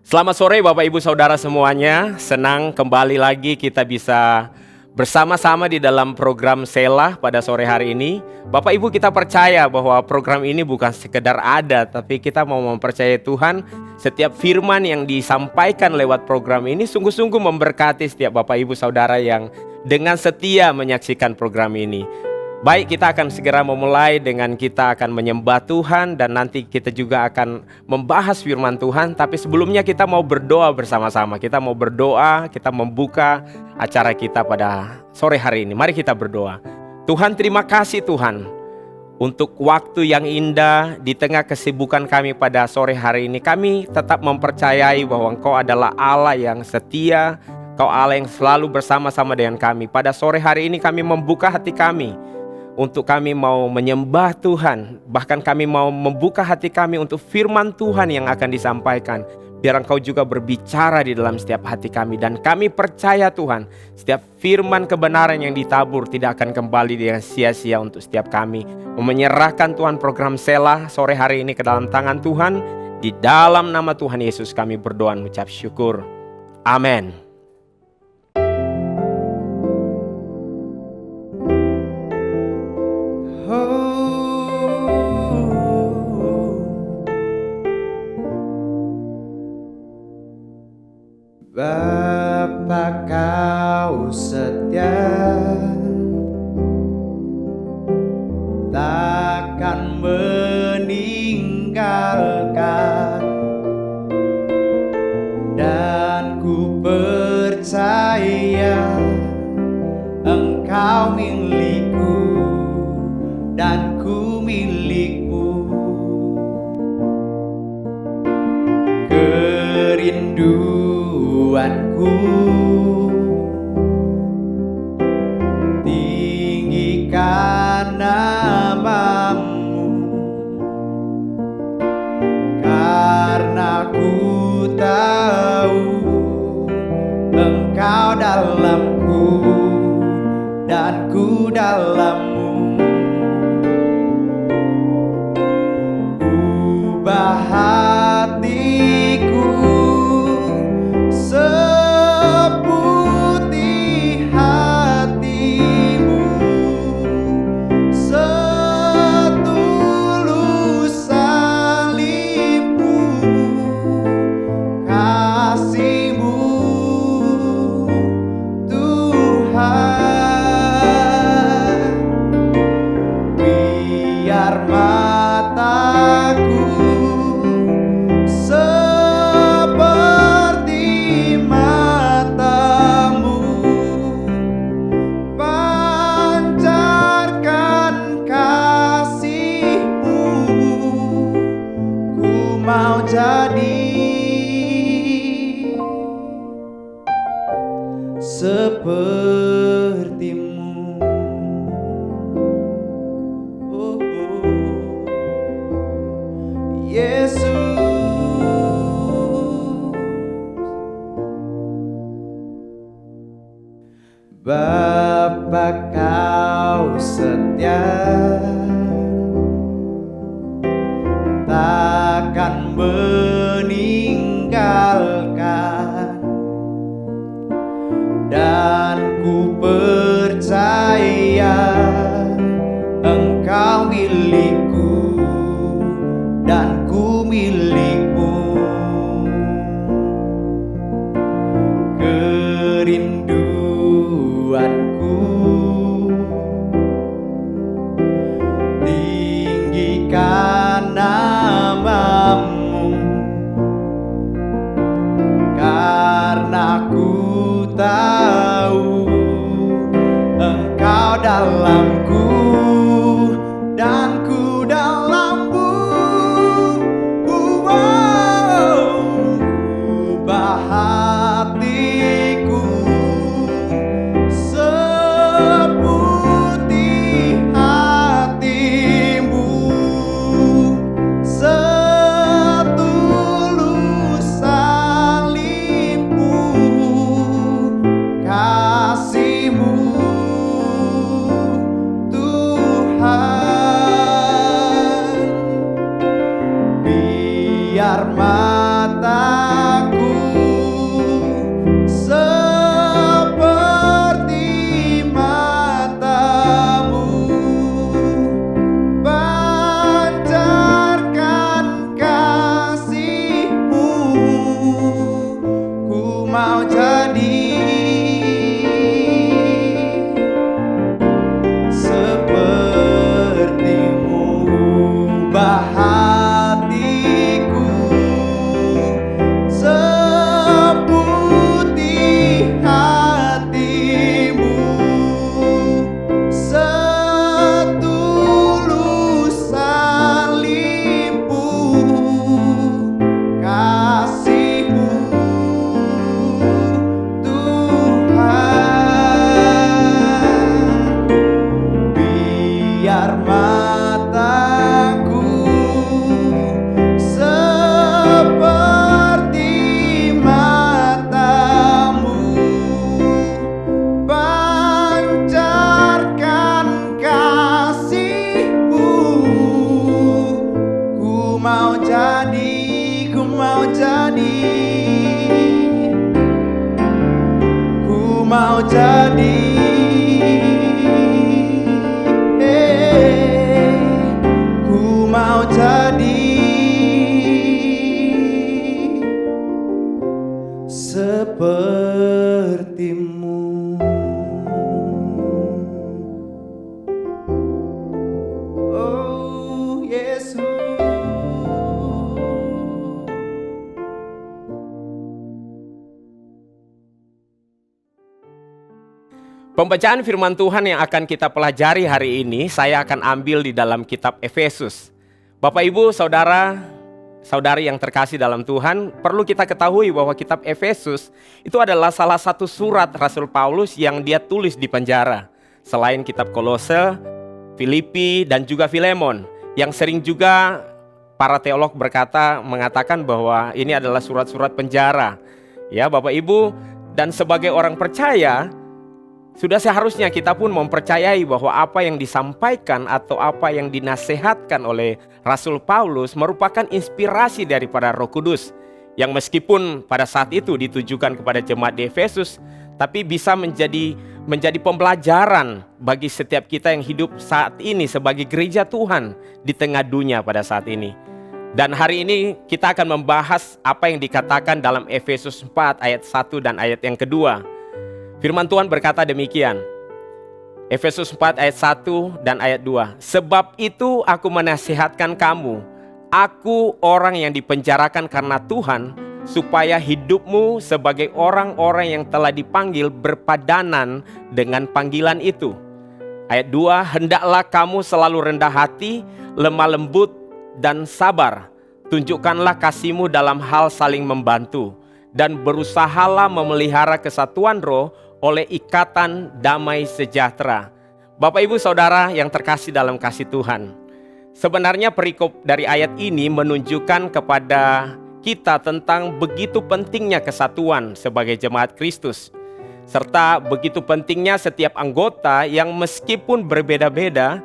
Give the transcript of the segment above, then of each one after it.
Selamat sore Bapak Ibu Saudara semuanya. Senang kembali lagi kita bisa bersama-sama di dalam program Selah pada sore hari ini. Bapak Ibu, kita percaya bahwa program ini bukan sekedar ada, tapi kita mau mempercayai Tuhan. Setiap firman yang disampaikan lewat program ini sungguh-sungguh memberkati setiap Bapak Ibu Saudara yang dengan setia menyaksikan program ini. Baik, kita akan segera memulai dengan kita akan menyembah Tuhan dan nanti kita juga akan membahas firman Tuhan. Tapi sebelumnya kita mau berdoa bersama-sama. Kita mau berdoa, kita membuka acara kita pada sore hari ini. Mari kita berdoa. Tuhan, terima kasih Tuhan untuk waktu yang indah di tengah kesibukan kami pada sore hari ini. Kami tetap mempercayai bahwa Engkau adalah Allah yang setia, Engkau Allah yang selalu bersama-sama dengan kami. Pada sore hari ini kami membuka hati kami untuk kami mau menyembah Tuhan. Bahkan kami mau membuka hati kami untuk firman Tuhan yang akan disampaikan. Biar Engkau juga berbicara di dalam setiap hati kami. Dan kami percaya Tuhan, setiap firman kebenaran yang ditabur tidak akan kembali dengan sia-sia untuk setiap kami. Menyerahkan Tuhan program Selah sore hari ini ke dalam tangan Tuhan. Di dalam nama Tuhan Yesus kami berdoa mengucap syukur. Amin. Bapa, Kau setia, takkan meninggalkan, dan ku percaya Engkau milikku dan ku milikmu. Kerinduanku tinggikan namamu, karena ku tahu Engkau dalamku dan ku dalammu. Ubah hatiku seputih hatimu, setulus salibmu, kasihmu Tuhan. Biar mataku seperti matamu, pancarkan kasihmu. Ku mau jadi sepertimu. Oh, Yesus. Bapa, Kau setia, takkan meninggalkan, dan ku percaya Engkau milikku dan ku milikmu. Kerinduanku tinggikan namamu, karena ku tahu Engkau dalamku dan ku dalammu. Ubah hatiku seputih hatimu, setulus salibmu, kasihmu Tuhan. Pembacaan firman Tuhan yang akan kita pelajari hari ini, saya akan ambil di dalam kitab Efesus. Bapak, Ibu, Saudara, Saudari yang terkasih dalam Tuhan, perlu kita ketahui bahwa kitab Efesus itu adalah salah satu surat Rasul Paulus yang dia tulis di penjara. Selain kitab Kolose, Filipi, dan juga Filemon, yang sering juga para teolog mengatakan bahwa ini adalah surat-surat penjara. Ya, Bapak Ibu, dan sebagai orang percaya, sudah seharusnya kita pun mempercayai bahwa apa yang disampaikan atau apa yang dinasehatkan oleh Rasul Paulus merupakan inspirasi daripada Roh Kudus, yang meskipun pada saat itu ditujukan kepada jemaat di Efesus, tapi bisa menjadi pembelajaran bagi setiap kita yang hidup saat ini sebagai gereja Tuhan di tengah dunia pada saat ini. Dan hari ini kita akan membahas apa yang dikatakan dalam Efesus 4 ayat 1 dan ayat yang kedua. Firman Tuhan berkata demikian. Efesus 4 ayat 1 dan ayat 2. Sebab itu aku menasihatkan kamu, aku orang yang dipenjarakan karena Tuhan, supaya hidupmu sebagai orang-orang yang telah dipanggil berpadanan dengan panggilan itu. Ayat 2, hendaklah kamu selalu rendah hati, lemah lembut, dan sabar. Tunjukkanlah kasihmu dalam hal saling membantu, dan berusahalah memelihara kesatuan roh oleh ikatan damai sejahtera. Bapak, Ibu, Saudara yang terkasih dalam kasih Tuhan, sebenarnya perikop dari ayat ini menunjukkan kepada kita tentang begitu pentingnya kesatuan sebagai jemaat Kristus, serta begitu pentingnya setiap anggota yang meskipun berbeda-beda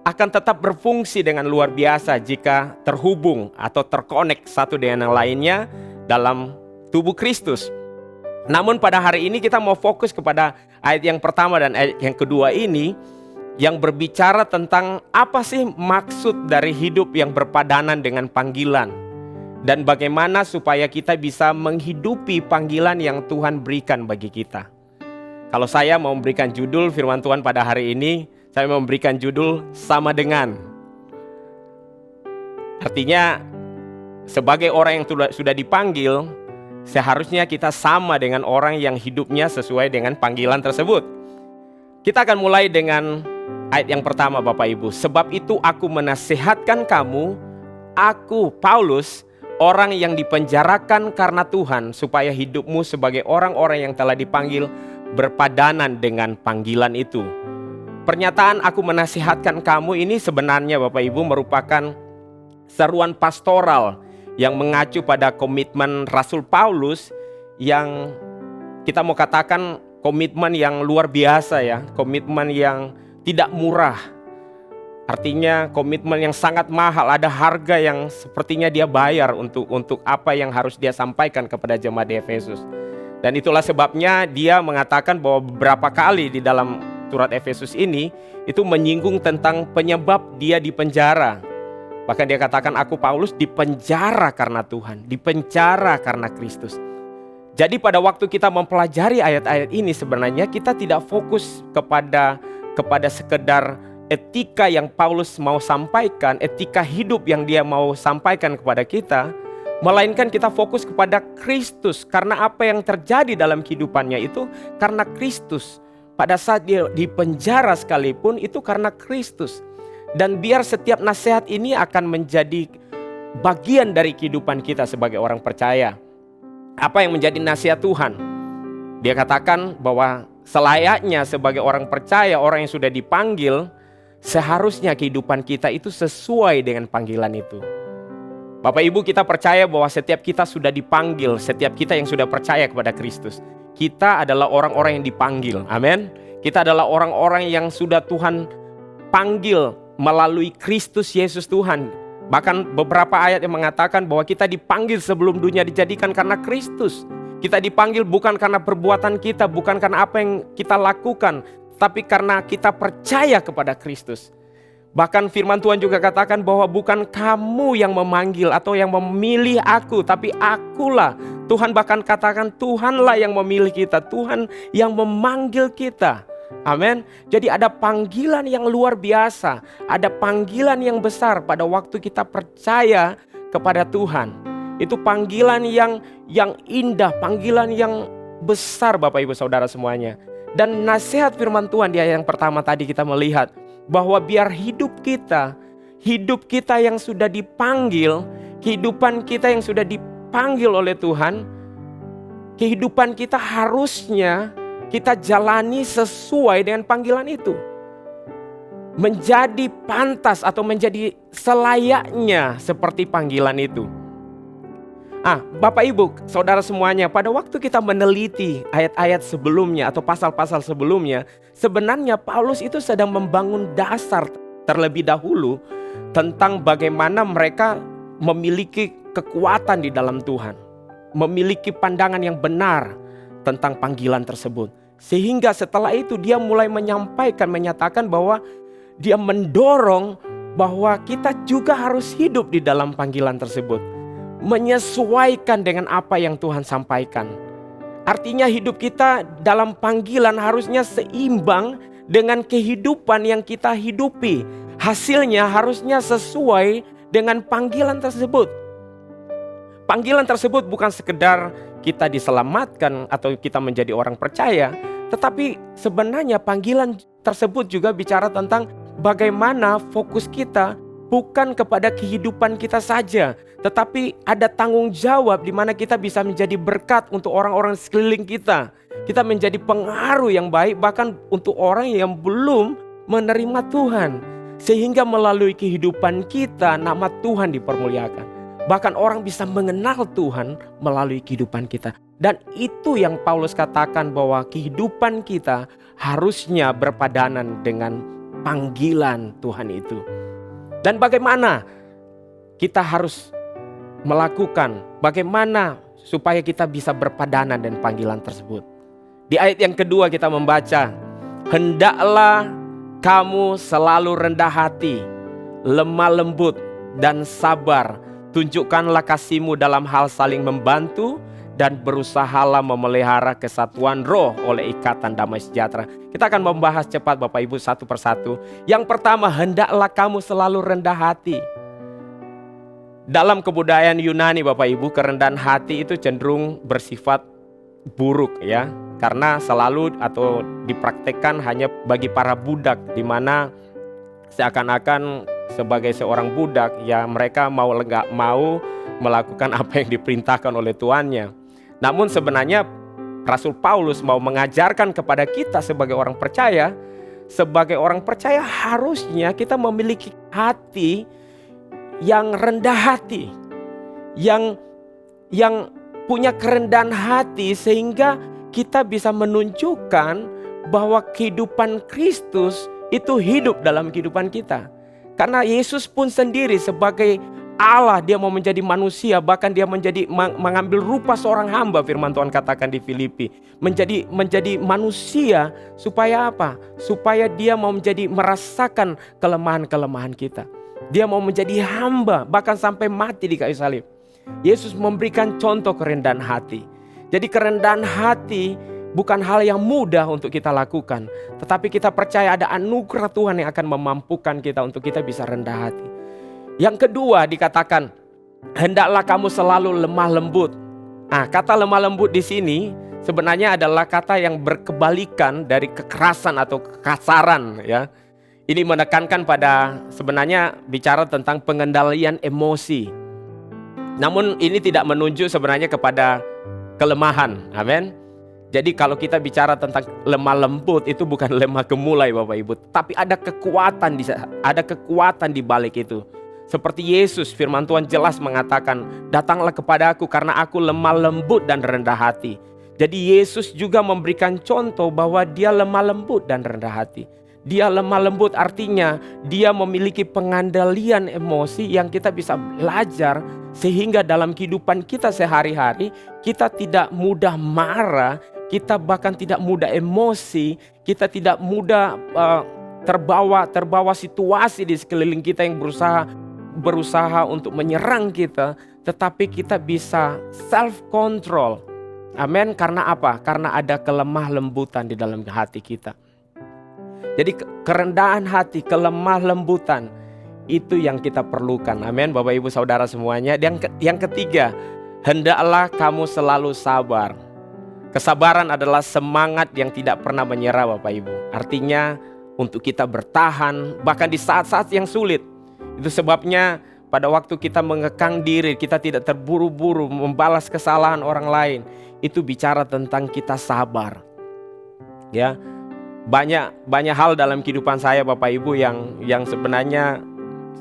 akan tetap berfungsi dengan luar biasa jika terhubung atau terkonek satu dengan yang lainnya dalam tubuh Kristus. Namun pada hari ini kita mau fokus kepada ayat yang pertama dan ayat yang kedua ini, yang berbicara tentang apa sih maksud dari hidup yang berpadanan dengan panggilan, dan bagaimana supaya kita bisa menghidupi panggilan yang Tuhan berikan bagi kita. Kalau saya mau memberikan judul firman Tuhan pada hari ini, saya memberikan judul sama dengan. Artinya sebagai orang yang sudah dipanggil, seharusnya kita sama dengan orang yang hidupnya sesuai dengan panggilan tersebut. Kita akan mulai dengan ayat yang pertama, Bapak Ibu. Sebab itu aku menasihatkan kamu, aku Paulus, orang yang dipenjarakan karena Tuhan, supaya hidupmu sebagai orang-orang yang telah dipanggil berpadanan dengan panggilan itu. Pernyataan aku menasihatkan kamu ini sebenarnya, Bapak Ibu, merupakan seruan pastoral yang mengacu pada komitmen Rasul Paulus, yang kita mau katakan komitmen yang luar biasa ya, komitmen yang tidak murah. Artinya komitmen yang sangat mahal, ada harga yang sepertinya dia bayar untuk apa yang harus dia sampaikan kepada jemaat di Efesus. Dan itulah sebabnya dia mengatakan bahwa beberapa kali di dalam surat Efesus ini itu menyinggung tentang penyebab dia dipenjara. Bahkan dia katakan, aku Paulus dipenjara karena Tuhan, dipenjara karena Kristus. Jadi pada waktu kita mempelajari ayat-ayat ini, sebenarnya kita tidak fokus kepada sekedar etika yang Paulus mau sampaikan, etika hidup yang dia mau sampaikan kepada kita, melainkan kita fokus kepada Kristus. Karena apa yang terjadi dalam kehidupannya itu karena Kristus. Pada saat dia di penjara sekalipun itu karena Kristus. Dan biar setiap nasihat ini akan menjadi bagian dari kehidupan kita sebagai orang percaya. Apa yang menjadi nasihat Tuhan? Dia katakan bahwa selayaknya sebagai orang percaya, orang yang sudah dipanggil, seharusnya kehidupan kita itu sesuai dengan panggilan itu. Bapak Ibu, kita percaya bahwa setiap kita sudah dipanggil, setiap kita yang sudah percaya kepada Kristus, kita adalah orang-orang yang dipanggil. Amin. Kita adalah orang-orang yang sudah Tuhan panggil melalui Kristus Yesus Tuhan. Bahkan beberapa ayat yang mengatakan bahwa kita dipanggil sebelum dunia dijadikan karena Kristus. Kita dipanggil bukan karena perbuatan kita, bukan karena apa yang kita lakukan, tapi karena kita percaya kepada Kristus. Bahkan firman Tuhan juga katakan bahwa bukan kamu yang memanggil atau yang memilih aku, tapi akulah. Tuhan bahkan katakan Tuhanlah yang memilih kita, Tuhan yang memanggil kita. Amin. Jadi ada panggilan yang luar biasa, ada panggilan yang besar pada waktu kita percaya kepada Tuhan. Itu panggilan yang indah, panggilan yang besar Bapak Ibu Saudara semuanya. Dan nasihat firman Tuhan di ayat yang pertama tadi kita melihat bahwa biar hidup kita yang sudah dipanggil, kehidupan kita yang sudah dipanggil oleh Tuhan, kehidupan kita harusnya kita jalani sesuai dengan panggilan itu. Menjadi pantas atau menjadi selayaknya seperti panggilan itu. Bapak Ibu, saudara semuanya, pada waktu kita meneliti ayat-ayat sebelumnya atau pasal-pasal sebelumnya, sebenarnya Paulus itu sedang membangun dasar terlebih dahulu tentang bagaimana mereka memiliki kekuatan di dalam Tuhan, memiliki pandangan yang benar tentang panggilan tersebut. Sehingga setelah itu dia mulai menyatakan bahwa dia mendorong bahwa kita juga harus hidup di dalam panggilan tersebut, menyesuaikan dengan apa yang Tuhan sampaikan. Artinya hidup kita dalam panggilan harusnya seimbang dengan kehidupan yang kita hidupi. Hasilnya harusnya sesuai dengan panggilan tersebut. Panggilan tersebut bukan sekedar kita diselamatkan atau kita menjadi orang percaya, tetapi sebenarnya panggilan tersebut juga bicara tentang bagaimana fokus kita bukan kepada kehidupan kita saja, tetapi ada tanggung jawab di mana kita bisa menjadi berkat untuk orang-orang sekeliling kita. Kita menjadi pengaruh yang baik bahkan untuk orang yang belum menerima Tuhan. Sehingga melalui kehidupan kita nama Tuhan dipermuliakan. Bahkan orang bisa mengenal Tuhan melalui kehidupan kita. Dan itu yang Paulus katakan bahwa kehidupan kita harusnya berpadanan dengan panggilan Tuhan itu. Dan bagaimana kita harus melakukan, bagaimana supaya kita bisa berpadanan dengan panggilan tersebut. Di ayat yang kedua kita membaca, hendaklah kamu selalu rendah hati, lemah lembut dan sabar. Tunjukkanlah kasihmu dalam hal saling membantu dan berusahalah memelihara kesatuan roh oleh ikatan damai sejahtera. Kita akan membahas cepat Bapak Ibu satu persatu. Yang pertama, hendaklah kamu selalu rendah hati. Dalam kebudayaan Yunani Bapak Ibu, kerendahan hati itu cenderung bersifat buruk ya. Karena selalu atau dipraktekkan hanya bagi para budak, di mana seakan-akan sebagai seorang budak ya mereka nggak mau melakukan apa yang diperintahkan oleh tuannya. Namun sebenarnya Rasul Paulus mau mengajarkan kepada kita sebagai orang percaya harusnya kita memiliki hati yang rendah hati, yang punya kerendahan hati sehingga kita bisa menunjukkan bahwa kehidupan Kristus itu hidup dalam kehidupan kita. Karena Yesus pun sendiri sebagai Allah, dia mau menjadi manusia, bahkan dia mengambil rupa seorang hamba, firman Tuhan katakan di Filipi. Menjadi manusia supaya apa? Supaya dia mau merasakan kelemahan-kelemahan kita. Dia mau menjadi hamba, bahkan sampai mati di kayu salib. Yesus memberikan contoh kerendahan hati. Jadi kerendahan hati bukan hal yang mudah untuk kita lakukan, tetapi kita percaya ada anugerah Tuhan yang akan memampukan kita untuk kita bisa rendah hati. Yang kedua dikatakan, hendaklah kamu selalu lemah lembut. Kata lemah lembut di sini sebenarnya adalah kata yang berkebalikan dari kekerasan atau kekasaran ya. Ini menekankan pada sebenarnya bicara tentang pengendalian emosi. Namun ini tidak menunjuk sebenarnya kepada kelemahan. Amin. Jadi kalau kita bicara tentang lemah lembut itu bukan lemah gemulai Bapak Ibu, tapi ada kekuatan di balik itu. Seperti Yesus, firman Tuhan jelas mengatakan, datanglah kepada aku karena aku lemah lembut dan rendah hati. Jadi Yesus juga memberikan contoh bahwa dia lemah lembut dan rendah hati. Dia lemah lembut artinya dia memiliki pengandalian emosi yang kita bisa belajar. Sehingga dalam kehidupan kita sehari-hari kita tidak mudah marah, kita bahkan tidak mudah emosi, kita tidak mudah terbawa situasi di sekeliling kita yang berusaha untuk menyerang kita, tetapi kita bisa self control. Amin. Karena apa? Karena ada kelemah lembutan di dalam hati kita. Jadi kerendahan hati, kelemah lembutan itu yang kita perlukan. Amin Bapak Ibu Saudara semuanya. Yang ketiga, hendaklah kamu selalu sabar. Kesabaran adalah semangat yang tidak pernah menyerah Bapak Ibu. Artinya untuk kita bertahan bahkan di saat-saat yang sulit. Itu sebabnya pada waktu kita mengekang diri, kita tidak terburu-buru membalas kesalahan orang lain. Itu bicara tentang kita sabar. Ya, banyak hal dalam kehidupan saya Bapak Ibu yang sebenarnya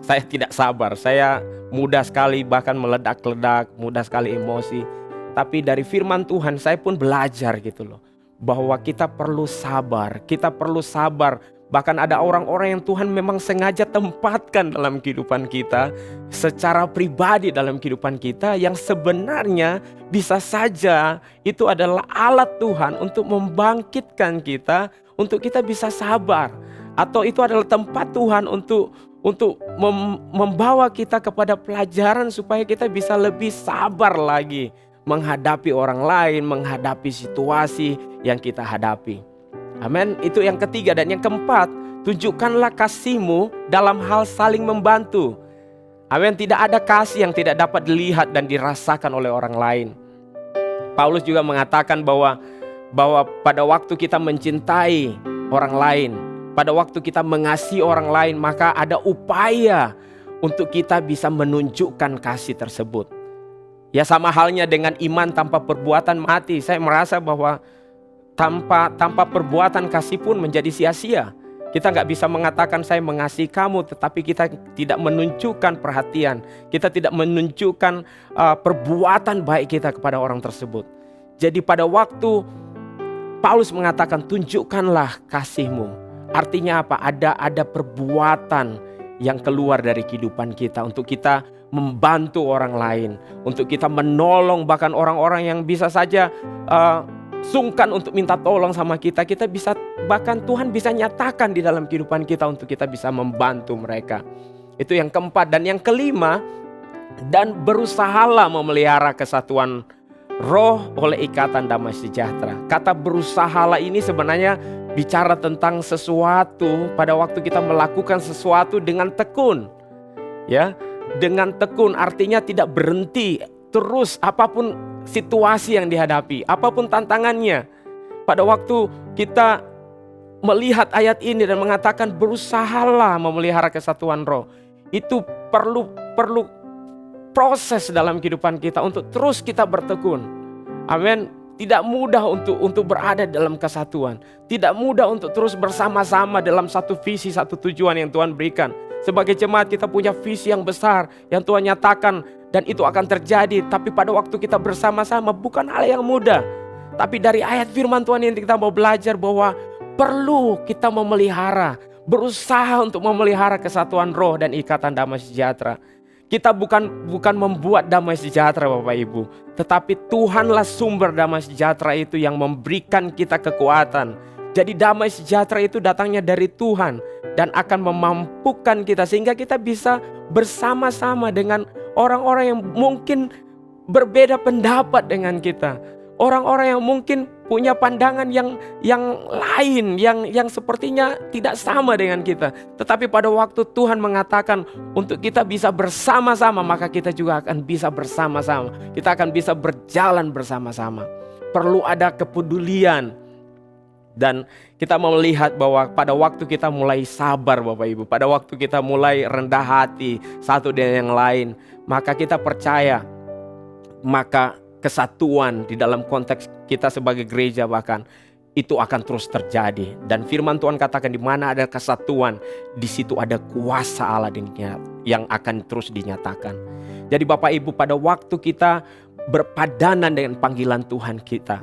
saya tidak sabar. Saya mudah sekali bahkan meledak-ledak, mudah sekali emosi. Tapi dari firman Tuhan saya pun belajar gitu loh, bahwa kita perlu sabar, kita perlu sabar. Bahkan ada orang-orang yang Tuhan memang sengaja tempatkan dalam kehidupan kita, secara pribadi dalam kehidupan kita, yang sebenarnya bisa saja itu adalah alat Tuhan untuk membangkitkan kita, untuk kita bisa sabar. Atau itu adalah tempat Tuhan untuk membawa kita kepada pelajaran supaya kita bisa lebih sabar lagi menghadapi orang lain, menghadapi situasi yang kita hadapi. Amin. Itu yang ketiga. Dan yang keempat, tunjukkanlah kasih-Mu dalam hal saling membantu. Amin. Tidak ada kasih yang tidak dapat dilihat dan dirasakan oleh orang lain. Paulus juga mengatakan bahwa pada waktu kita mencintai orang lain, pada waktu kita mengasihi orang lain, maka ada upaya untuk kita bisa menunjukkan kasih tersebut. Ya, sama halnya dengan iman tanpa perbuatan mati. Saya merasa bahwa tanpa perbuatan kasih pun menjadi sia-sia. Kita nggak bisa mengatakan saya mengasihi kamu, tetapi kita tidak menunjukkan perhatian. Kita tidak menunjukkan perbuatan baik kita kepada orang tersebut. Jadi pada waktu Paulus mengatakan tunjukkanlah kasih-Mu, artinya apa? Ada perbuatan yang keluar dari kehidupan kita untuk kita membantu orang lain, untuk kita menolong bahkan orang-orang yang bisa saja sungkan untuk minta tolong sama kita. Kita bisa, bahkan Tuhan bisa nyatakan di dalam kehidupan kita untuk kita bisa membantu mereka. Itu yang keempat. Dan yang kelima, dan berusahalah memelihara kesatuan roh oleh ikatan damai sejahtera. Kata berusahalah ini sebenarnya bicara tentang sesuatu pada waktu kita melakukan sesuatu dengan tekun. Ya, dengan tekun artinya tidak berhenti, terus apapun situasi yang dihadapi, apapun tantangannya. Pada waktu kita melihat ayat ini dan mengatakan berusahalah memelihara kesatuan roh, itu perlu proses dalam kehidupan kita untuk terus kita bertekun. Amin. Tidak mudah untuk berada dalam kesatuan, tidak mudah untuk terus bersama-sama dalam satu visi, satu tujuan yang Tuhan berikan. Sebagai jemaat kita punya visi yang besar yang Tuhan nyatakan, dan itu akan terjadi. Tapi pada waktu kita bersama-sama bukan hal yang mudah. Tapi dari ayat firman Tuhan yang kita mau belajar bahwa perlu kita memelihara, berusaha untuk memelihara kesatuan roh dan ikatan damai sejahtera. Kita bukan membuat damai sejahtera Bapak Ibu, tetapi Tuhanlah sumber damai sejahtera itu yang memberikan kita kekuatan. Jadi damai sejahtera itu datangnya dari Tuhan dan akan memampukan kita sehingga kita bisa bersama-sama dengan orang-orang yang mungkin berbeda pendapat dengan kita. Orang-orang yang mungkin punya pandangan yang lain, yang sepertinya tidak sama dengan kita. Tetapi pada waktu Tuhan mengatakan untuk kita bisa bersama-sama, maka kita juga akan bisa bersama-sama. Kita akan bisa berjalan bersama-sama. Perlu ada kepedulian. Dan kita mau melihat bahwa pada waktu kita mulai sabar Bapak Ibu, pada waktu kita mulai rendah hati satu dengan yang lain, maka kita percaya, maka kesatuan di dalam konteks kita sebagai gereja bahkan itu akan terus terjadi. Dan firman Tuhan katakan di mana ada kesatuan, di situ ada kuasa Allah yang akan terus dinyatakan. Jadi Bapak Ibu, pada waktu kita berpadanan dengan panggilan Tuhan kita,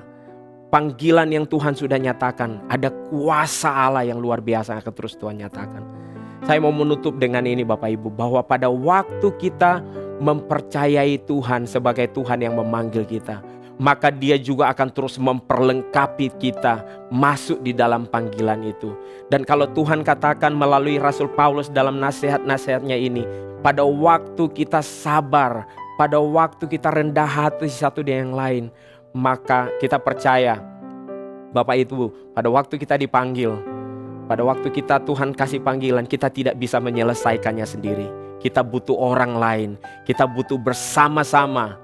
panggilan yang Tuhan sudah nyatakan, ada kuasa Allah yang luar biasa yang akan terus Tuhan nyatakan. Saya mau menutup dengan ini Bapak Ibu, bahwa pada waktu kita mempercayai Tuhan sebagai Tuhan yang memanggil kita, maka Dia juga akan terus memperlengkapi kita masuk di dalam panggilan itu. Dan kalau Tuhan katakan melalui Rasul Paulus dalam nasihat-nasihatnya ini, pada waktu kita sabar, pada waktu kita rendah hati satu dengan yang lain, maka kita percaya Bapak Ibu, pada waktu kita dipanggil, pada waktu kita Tuhan kasih panggilan, kita tidak bisa menyelesaikannya sendiri. Kita butuh orang lain, kita butuh bersama-sama.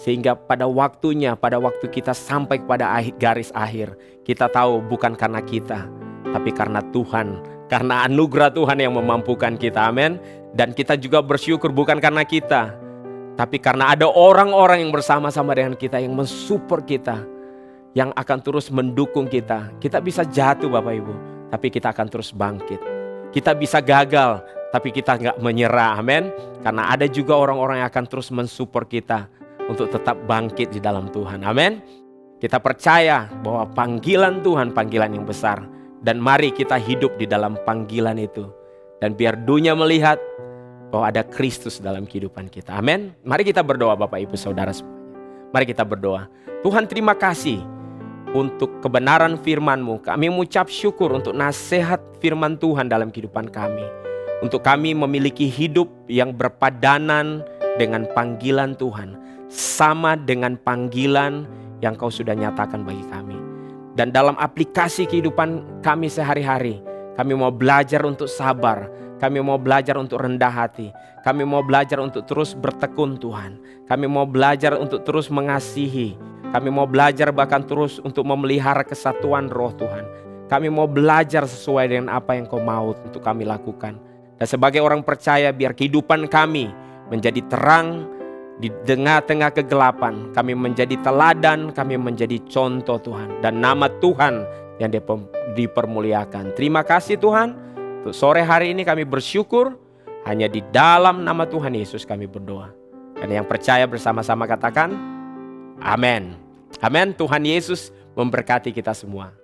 Sehingga pada waktunya, pada waktu kita sampai kepada garis akhir, kita tahu bukan karena kita, tapi karena Tuhan, karena anugerah Tuhan yang memampukan kita. Amin. Dan kita juga bersyukur bukan karena kita, tapi karena ada orang-orang yang bersama-sama dengan kita, yang mensupport kita, yang akan terus mendukung kita. Kita bisa jatuh Bapak Ibu, tapi kita akan terus bangkit. Kita bisa gagal, tapi kita nggak menyerah. Amin. Karena ada juga orang-orang yang akan terus mensupport kita untuk tetap bangkit di dalam Tuhan. Amin. Kita percaya bahwa panggilan Tuhan, panggilan yang besar. Dan mari kita hidup di dalam panggilan itu. Dan biar dunia melihat bahwa ada Kristus dalam kehidupan kita. Amin. Mari kita berdoa Bapak Ibu Saudara semuanya. Mari kita berdoa. Tuhan, terima kasih untuk kebenaran firman-Mu. Kami mengucap syukur untuk nasihat firman Tuhan dalam kehidupan kami. Untuk kami memiliki hidup yang berpadanan dengan panggilan Tuhan. Sama dengan panggilan yang Kau sudah nyatakan bagi kami. Dan dalam aplikasi kehidupan kami sehari-hari, kami mau belajar untuk sabar. Kami mau belajar untuk rendah hati. Kami mau belajar untuk terus bertekun Tuhan. Kami mau belajar untuk terus mengasihi. Kami mau belajar bahkan terus untuk memelihara kesatuan roh Tuhan. Kami mau belajar sesuai dengan apa yang Kau mau untuk kami lakukan. Dan sebagai orang percaya, biar kehidupan kami menjadi terang di tengah-tengah kegelapan. Kami menjadi teladan, kami menjadi contoh Tuhan. Dan nama Tuhan yang dipermuliakan. Terima kasih Tuhan. Untuk sore hari ini kami bersyukur. Hanya di dalam nama Tuhan Yesus kami berdoa. Dan yang percaya bersama-sama katakan, amin. Amin. Tuhan Yesus memberkati kita semua.